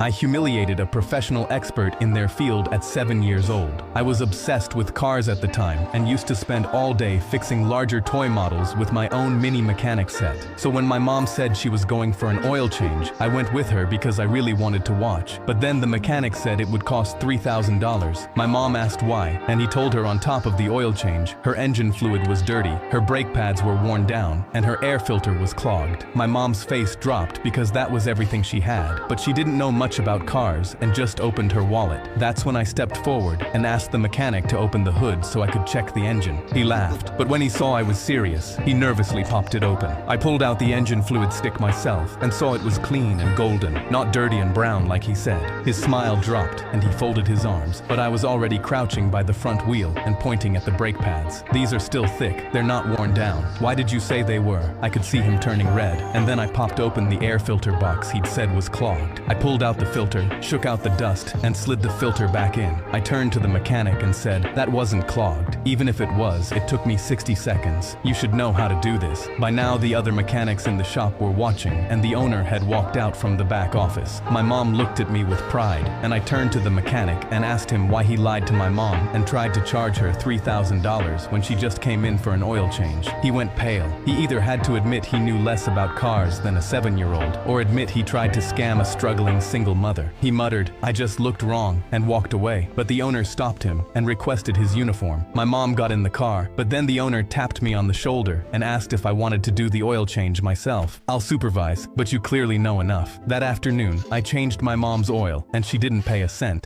I humiliated a professional expert in their field at 7 years old. I was obsessed with cars at the time and used to spend all day fixing larger toy models with my own mini mechanic set. So when my mom said she was going for an oil change, I went with her because I really wanted to watch. But then the mechanic said it would cost $3,000. My mom asked why, and he told her on top of the oil change, her engine fluid was dirty, her brake pads were worn down, and her air filter was clogged. My mom's face dropped because that was everything she had, but she didn't know much about cars and just opened her wallet. That's when I stepped forward and asked the mechanic to open the hood so I could check the engine. He laughed, but when he saw I was serious, he nervously popped it open. I pulled out the engine fluid stick myself and saw it was clean and golden, not dirty and brown like he said. His smile dropped and he folded his arms, but I was already crouching by the front wheel and pointing at the brake pads. These are still thick, they're not worn down. Why did you say they were? I could see him turning red, and then I popped open the air filter box he'd said was clogged. I pulled out the filter, shook out the dust, and slid the filter back in. I turned to the mechanic and said, that wasn't clogged. Even if it was, it took me 60 seconds. You should know how to do this. By now, the other mechanics in the shop were watching, and the owner had walked out from the back office. My mom looked at me with pride, and I turned to the mechanic and asked him why he lied to my mom and tried to charge her $3,000 when she just came in for an oil change. He went pale. He either had to admit he knew less about cars than a 7-year-old, or admit he tried to scam a struggling single mother. He muttered, I just looked wrong, and walked away. But the owner stopped him and requested his uniform. My mom got in the car, but then the owner tapped me on the shoulder and asked if I wanted to do the oil change myself. I'll supervise, but you clearly know enough. That afternoon, I changed my mom's oil, and she didn't pay a cent.